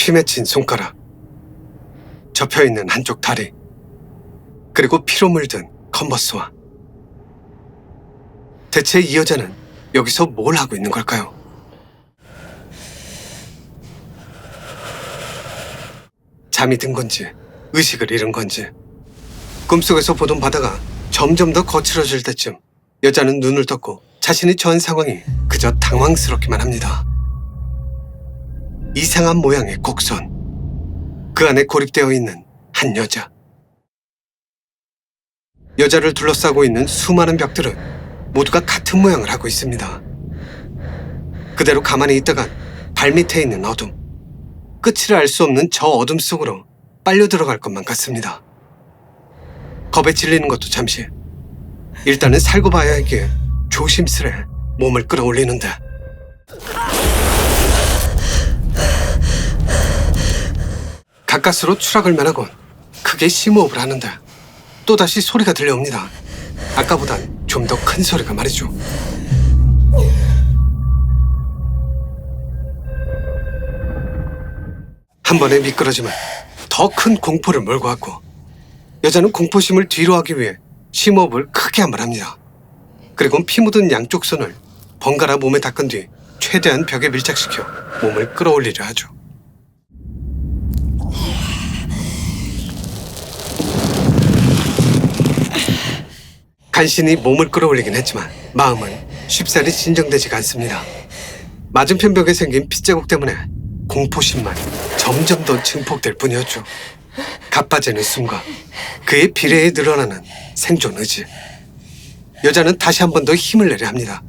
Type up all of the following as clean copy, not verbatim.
피 맺힌 손가락, 접혀있는 한쪽 다리, 그리고 피로 물든 컨버스와. 대체 이 여자는 여기서 뭘 하고 있는 걸까요? 잠이 든 건지 의식을 잃은 건지 꿈속에서 보던 바다가 점점 더 거칠어질 때쯤 여자는 눈을 떴고 자신이 처한 상황이 그저 당황스럽기만 합니다. 이상한 모양의 곡선, 그 안에 고립되어 있는 한 여자. 여자를 둘러싸고 있는 수많은 벽들은 모두가 같은 모양을 하고 있습니다. 그대로 가만히 있다간 발밑에 있는 어둠, 끝을 알 수 없는 저 어둠 속으로 빨려 들어갈 것만 같습니다. 겁에 질리는 것도 잠시, 일단은 살고 봐야 하기에 조심스레 몸을 끌어올리는데 가까스로 추락을 면하곤 크게 심호흡을 하는데 또다시 소리가 들려옵니다. 아까보단 좀 더 큰 소리가 말이죠. 한 번의 미끄러짐은 더 큰 공포를 몰고 왔고 여자는 공포심을 뒤로 하기 위해 심호흡을 크게 한 번 합니다. 그리고 피 묻은 양쪽 손을 번갈아 몸에 닦은 뒤 최대한 벽에 밀착시켜 몸을 끌어올리려 하죠. 간신히 몸을 끌어올리긴 했지만 마음은 쉽사리 진정되지가 않습니다. 맞은편 벽에 생긴 핏자국 때문에 공포심만 점점 더 증폭될 뿐이었죠. 가빠지는 숨과 그에 비례해 늘어나는 생존 의지. 여자는 다시 한 번 더 힘을 내려 합니다.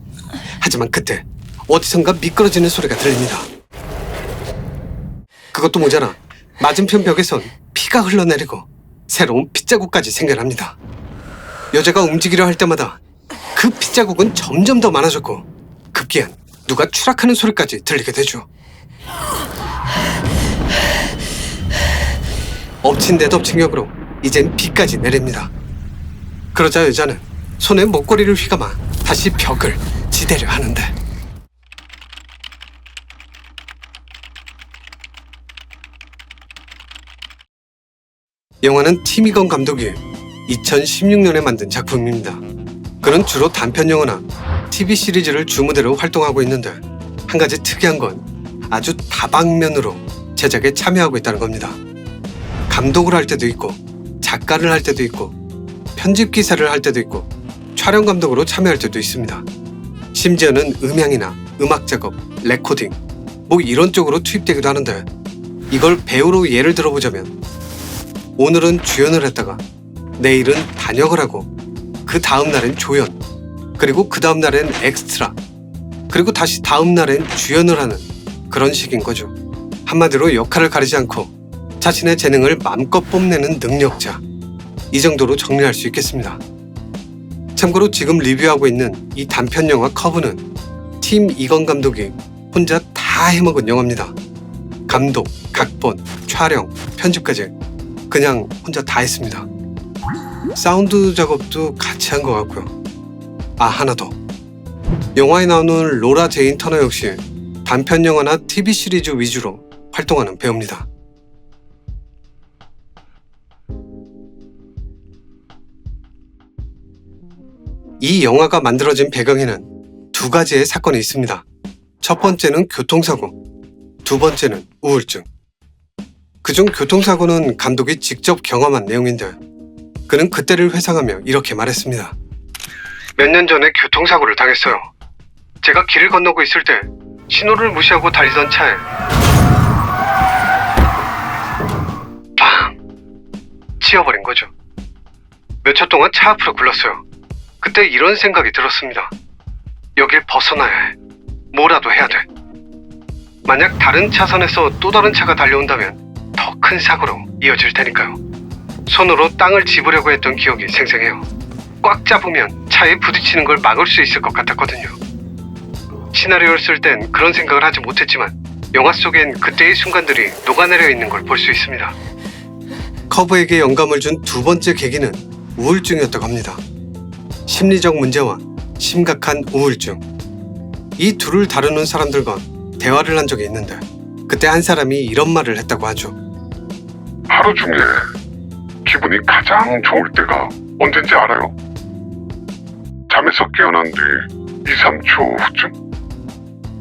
하지만 그때 어디선가 미끄러지는 소리가 들립니다. 그것도 모자라 맞은편 벽에선 피가 흘러내리고 새로운 핏자국까지 생겨납니다. 여자가 움직이려 할 때마다 그 핏자국은 점점 더 많아졌고 급기야 누가 추락하는 소리까지 들리게 되죠. 엎친 데 덮친 격으로 이젠 비까지 내립니다. 그러자 여자는 손에 목걸이를 휘감아 다시 벽을 지대려 하는데 영화는 팀 이건 감독이 2016년에 만든 작품입니다. 그는 주로 단편 영화나 TV 시리즈를 주무대로 활동하고 있는데 한 가지 특이한 건 아주 다방면으로 제작에 참여하고 있다는 겁니다. 감독을 할 때도 있고 작가를 할 때도 있고 편집 기사를 할 때도 있고 촬영 감독으로 참여할 때도 있습니다. 심지어는 음향이나 음악 작업, 레코딩 뭐 이런 쪽으로 투입되기도 하는데 이걸 배우로 예를 들어보자면 오늘은 주연을 했다가 내일은 단역을 하고 그 다음 날엔 조연, 그리고 그 다음 날엔 엑스트라, 그리고 다시 다음 날엔 주연을 하는 그런 식인 거죠. 한마디로 역할을 가리지 않고 자신의 재능을 마음껏 뽐내는 능력자, 이 정도로 정리할 수 있겠습니다. 참고로 지금 리뷰하고 있는 이 단편 영화 커브는 팀 이건 감독이 혼자 다 해먹은 영화입니다. 감독, 각본, 촬영, 편집까지 그냥 혼자 다 했습니다. 사운드 작업도 같이 한 것 같고요. 아, 하나 더. 영화에 나오는 로라 제인 터너 역시 단편 영화나 TV 시리즈 위주로 활동하는 배우입니다. 이 영화가 만들어진 배경에는 두 가지의 사건이 있습니다. 첫 번째는 교통사고, 두 번째는 우울증. 그중 교통사고는 감독이 직접 경험한 내용인데 그는 그때를 회상하며 이렇게 말했습니다. 몇 년 전에 교통사고를 당했어요. 제가 길을 건너고 있을 때 신호를 무시하고 달리던 차에 빵! 치여버린 거죠. 몇 초 동안 차 앞으로 굴렀어요. 그때 이런 생각이 들었습니다. 여길 벗어나야 해. 뭐라도 해야 돼. 만약 다른 차선에서 또 다른 차가 달려온다면 더 큰 사고로 이어질 테니까요. 손으로 땅을 짚으려고 했던 기억이 생생해요. 꽉 잡으면 차에 부딪히는 걸 막을 수 있을 것 같았거든요. 시나리오를 쓸 땐 그런 생각을 하지 못했지만 영화 속엔 그때의 순간들이 녹아내려 있는 걸 볼 수 있습니다. 커브에게 영감을 준 두 번째 계기는 우울증이었다고 합니다. 심리적 문제와 심각한 우울증. 이 둘을 다루는 사람들과 대화를 한 적이 있는데 그때 한 사람이 이런 말을 했다고 하죠. 하루 중에 기분이 가장 좋을 때가 언젠지 알아요? 잠에서 깨어난 뒤 2, 3초 후쯤?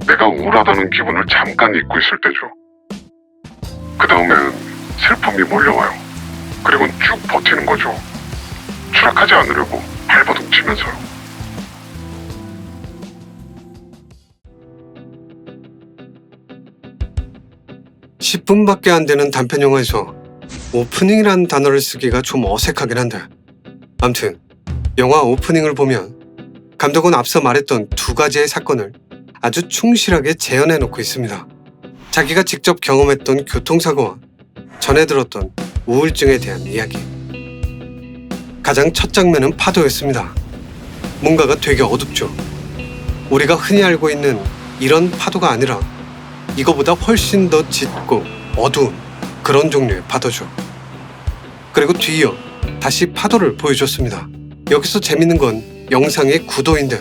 내가 우울하다는 기분을 잠깐 잊고 있을 때죠. 그 다음엔 슬픔이 몰려와요. 그리고 쭉 버티는 거죠. 추락하지 않으려고 발버둥 치면서요. (10분밖에) 안 되는 단편 영화에서 오프닝이라는 단어를 쓰기가 좀 어색하긴 한데, 암튼 영화 오프닝을 보면 감독은 앞서 말했던 두 가지의 사건을 아주 충실하게 재현해 놓고 있습니다. 자기가 직접 경험했던 교통사고와 전에 들었던 우울증에 대한 이야기. 가장 첫 장면은 파도였습니다. 뭔가가 되게 어둡죠. 우리가 흔히 알고 있는 이런 파도가 아니라 이거보다 훨씬 더 짙고 어두운 그런 종류의 파도죠. 그리고 뒤이어 다시 파도를 보여줬습니다. 여기서 재밌는 건 영상의 구도인데,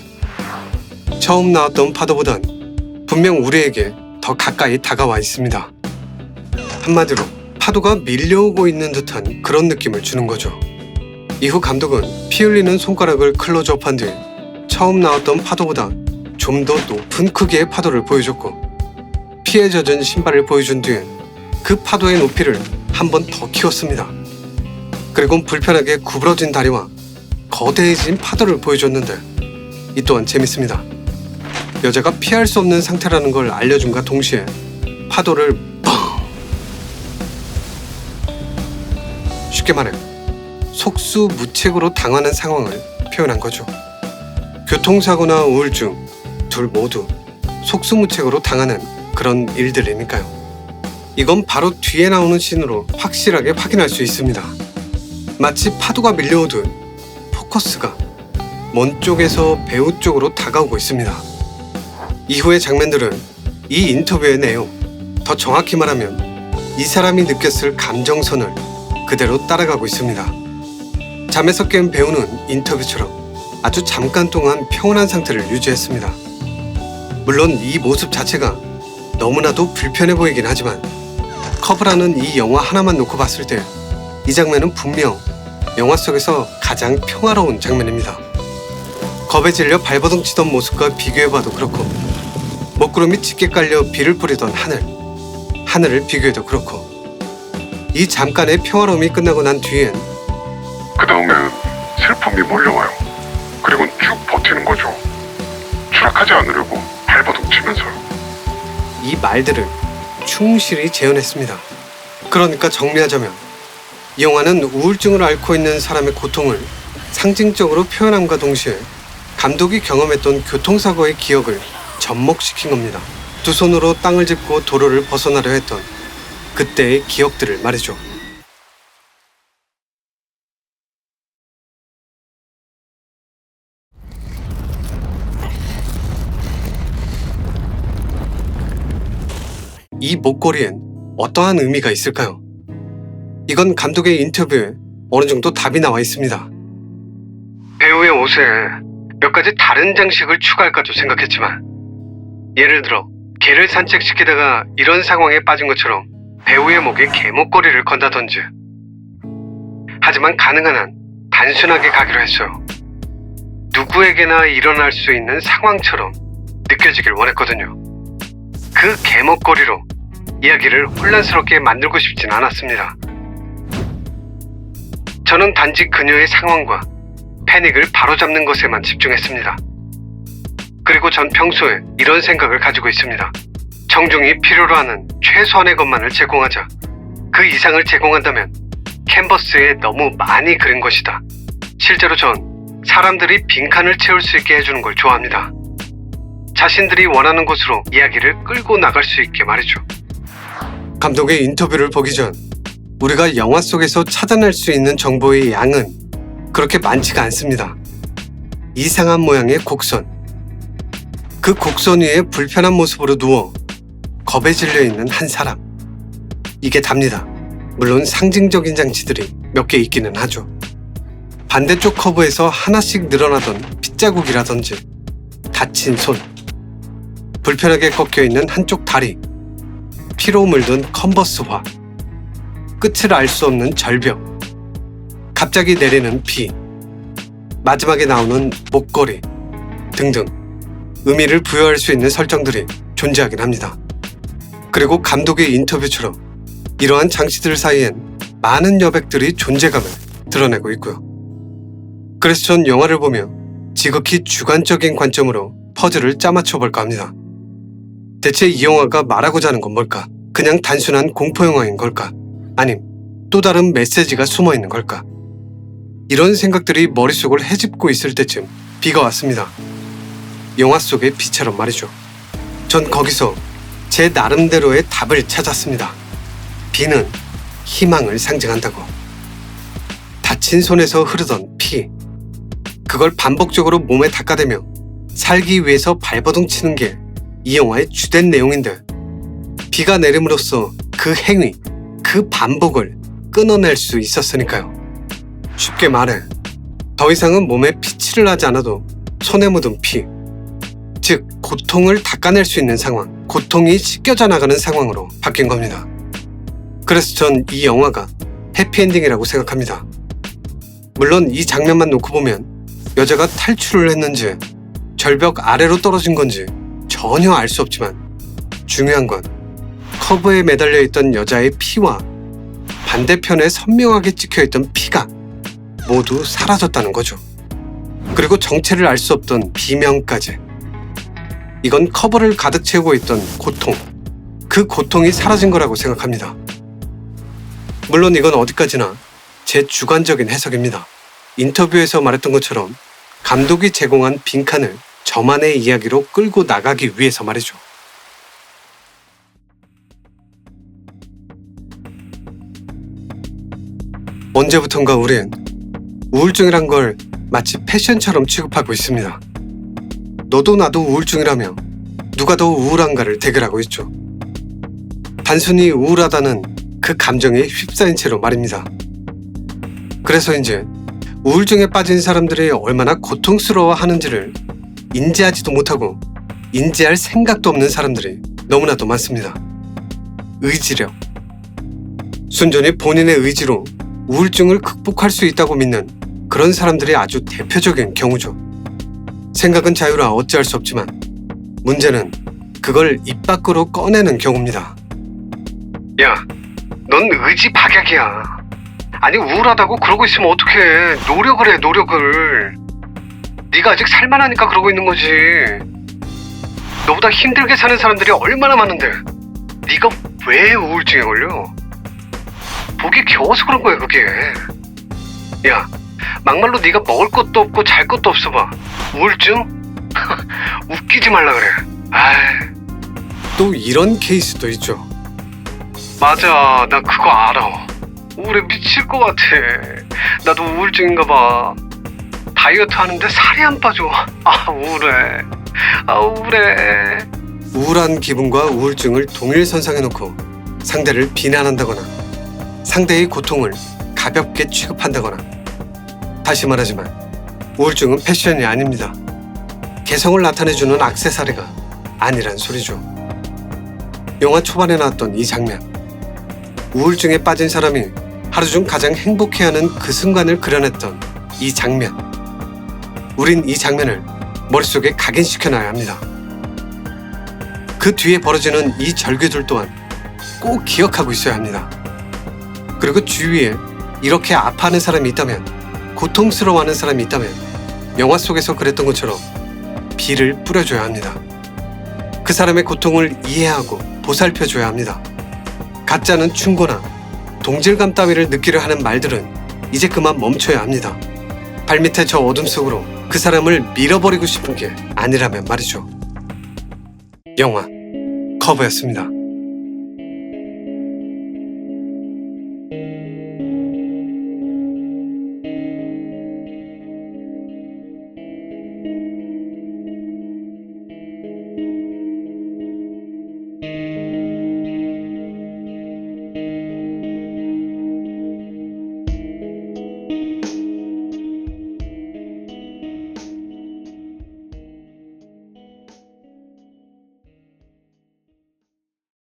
처음 나왔던 파도보단 분명 우리에게 더 가까이 다가와 있습니다. 한마디로 파도가 밀려오고 있는 듯한 그런 느낌을 주는 거죠. 이후 감독은 피 흘리는 손가락을 클로즈업한 뒤 처음 나왔던 파도보다 좀 더 높은 크기의 파도를 보여줬고, 피에 젖은 신발을 보여준 뒤엔 그 파도의 높이를 한 번 더 키웠습니다. 그리고 불편하게 구부러진 다리와 거대해진 파도를 보여줬는데, 이 또한 재밌습니다. 여자가 피할 수 없는 상태라는 걸 알려줌과 동시에 파도를 뻥! 쉽게 말해 속수무책으로 당하는 상황을 표현한 거죠. 교통사고나 우울증 둘 모두 속수무책으로 당하는 그런 일들이니까요. 이건 바로 뒤에 나오는 씬으로 확실하게 확인할 수 있습니다. 마치 파도가 밀려오듯 포커스가 먼 쪽에서 배우 쪽으로 다가오고 있습니다. 이후의 장면들은 이 인터뷰의 내용, 더 정확히 말하면 이 사람이 느꼈을 감정선을 그대로 따라가고 있습니다. 잠에서 깬 배우는 인터뷰처럼 아주 잠깐 동안 평온한 상태를 유지했습니다. 물론 이 모습 자체가 너무나도 불편해 보이긴 하지만, 커브라는 이 영화 하나만 놓고 봤을 때 이 장면은 분명 영화 속에서 가장 평화로운 장면입니다. 겁에 질려 발버둥 치던 모습과 비교해봐도 그렇고, 먹구름이 짙게 깔려 비를 뿌리던 하늘을 비교해도 그렇고, 이 잠깐의 평화로움이 끝나고 난 뒤엔 그 다음엔 슬픔이 몰려와요. 그리고 쭉 버티는 거죠. 추락하지 않으려고 발버둥 치면서요. 이 말들을 충실히 재현했습니다. 그러니까 정리하자면 이 영화는 우울증을 앓고 있는 사람의 고통을 상징적으로 표현함과 동시에 감독이 경험했던 교통사고의 기억을 접목시킨 겁니다. 두 손으로 땅을 짚고 도로를 벗어나려 했던 그때의 기억들을 말이죠. 이 목걸이엔 어떠한 의미가 있을까요? 이건 감독의 인터뷰에 어느 정도 답이 나와 있습니다. 배우의 옷에 몇 가지 다른 장식을 추가할까도 생각했지만, 예를 들어 개를 산책시키다가 이런 상황에 빠진 것처럼 배우의 목에 개 목걸이를 건다든지. 하지만 가능한 한 단순하게 가기로 했어요. 누구에게나 일어날 수 있는 상황처럼 느껴지길 원했거든요. 그 개 목걸이로 이야기를 혼란스럽게 만들고 싶진 않았습니다. 저는 단지 그녀의 상황과 패닉을 바로잡는 것에만 집중했습니다. 그리고 전 평소에 이런 생각을 가지고 있습니다. 정중히 필요로 하는 최소한의 것만을 제공하자. 그 이상을 제공한다면 캔버스에 너무 많이 그린 것이다. 실제로 전 사람들이 빈칸을 채울 수 있게 해주는 걸 좋아합니다. 자신들이 원하는 곳으로 이야기를 끌고 나갈 수 있게 말이죠. 감독의 인터뷰를 보기 전 우리가 영화 속에서 찾아낼 수 있는 정보의 양은 그렇게 많지가 않습니다. 이상한 모양의 곡선, 그 곡선 위에 불편한 모습으로 누워 겁에 질려 있는 한 사람, 이게 답니다. 물론 상징적인 장치들이 몇 개 있기는 하죠. 반대쪽 커브에서 하나씩 늘어나던 핏자국이라든지 다친 손, 불편하게 꺾여 있는 한쪽 다리, 피로 물든 컨버스화, 끝을 알 수 없는 절벽, 갑자기 내리는 비, 마지막에 나오는 목걸이 등등 의미를 부여할 수 있는 설정들이 존재하긴 합니다. 그리고 감독의 인터뷰처럼 이러한 장치들 사이엔 많은 여백들이 존재감을 드러내고 있고요. 그래서 전 영화를 보며 지극히 주관적인 관점으로 퍼즐을 짜맞춰 볼까 합니다. 대체 이 영화가 말하고자 하는 건 뭘까? 그냥 단순한 공포영화인 걸까? 아님 또 다른 메시지가 숨어 있는 걸까? 이런 생각들이 머릿속을 헤집고 있을 때쯤 비가 왔습니다. 영화 속의 비처럼 말이죠. 전 거기서 제 나름대로의 답을 찾았습니다. 비는 희망을 상징한다고. 다친 손에서 흐르던 피, 그걸 반복적으로 몸에 닦아대며 살기 위해서 발버둥 치는 게 이 영화의 주된 내용인데, 비가 내림으로써 그 행위, 그 반복을 끊어낼 수 있었으니까요. 쉽게 말해 더 이상은 몸에 피칠을 하지 않아도 손에 묻은 피, 즉 고통을 닦아낼 수 있는 상황, 고통이 씻겨져 나가는 상황으로 바뀐 겁니다. 그래서 전 이 영화가 해피엔딩이라고 생각합니다. 물론 이 장면만 놓고 보면 여자가 탈출을 했는지 절벽 아래로 떨어진 건지 전혀 알 수 없지만, 중요한 건 커브에 매달려 있던 여자의 피와 반대편에 선명하게 찍혀있던 피가 모두 사라졌다는 거죠. 그리고 정체를 알 수 없던 비명까지. 이건 커브를 가득 채우고 있던 고통, 그 고통이 사라진 거라고 생각합니다. 물론 이건 어디까지나 제 주관적인 해석입니다. 인터뷰에서 말했던 것처럼 감독이 제공한 빈칸을 저만의 이야기로 끌고 나가기 위해서 말이죠. 언제부턴가 우린 우울증이란 걸 마치 패션처럼 취급하고 있습니다. 너도 나도 우울증이라며 누가 더 우울한가를 대결하고 있죠. 단순히 우울하다는 그 감정에 휩싸인 채로 말입니다. 그래서인지 우울증에 빠진 사람들이 얼마나 고통스러워하는지를 인지하지도 못하고 인지할 생각도 없는 사람들이 너무나도 많습니다. 의지력. 순전히 본인의 의지로 우울증을 극복할 수 있다고 믿는 그런 사람들이 아주 대표적인 경우죠. 생각은 자유라 어찌할 수 없지만 문제는 그걸 입 밖으로 꺼내는 경우입니다. 야, 넌 의지 박약이야. 아니 우울하다고 그러고 있으면 어떡해. 노력을 해, 노력을. 네가 아직 살만하니까 그러고 있는 거지. 너보다 힘들게 사는 사람들이 얼마나 많은데 네가 왜 우울증에 걸려? 보기 겨워서 그런 거야 그게. 야, 막말로 네가 먹을 것도 없고 잘 것도 없어 봐. 우울증? 웃기지 말라 그래. 아이. 또 이런 케이스도 있죠. 맞아, 나 그거 알아. 우울해 미칠 것 같아. 나도 우울증인가 봐. 다이어트 하는데 살이 안 빠져. 아 우울해. 아 우울해. 우울한 기분과 우울증을 동일선상에 놓고 상대를 비난한다거나 상대의 고통을 가볍게 취급한다거나, 다시 말하지만 우울증은 패션이 아닙니다. 개성을 나타내주는 액세서리가 아니란 소리죠. 영화 초반에 나왔던 이 장면, 우울증에 빠진 사람이 하루 중 가장 행복해하는 그 순간을 그려냈던 이 장면, 우린 이 장면을 머릿속에 각인시켜놔야 합니다. 그 뒤에 벌어지는 이 절규들 또한 꼭 기억하고 있어야 합니다. 그리고 주위에 이렇게 아파하는 사람이 있다면, 고통스러워하는 사람이 있다면 영화 속에서 그랬던 것처럼 비를 뿌려줘야 합니다. 그 사람의 고통을 이해하고 보살펴줘야 합니다. 가짜는 충고나 동질감 따위를 느끼려 하는 말들은 이제 그만 멈춰야 합니다. 발밑에 저 어둠 속으로 그 사람을 밀어버리고 싶은 게 아니라면 말이죠. 영화 커브였습니다.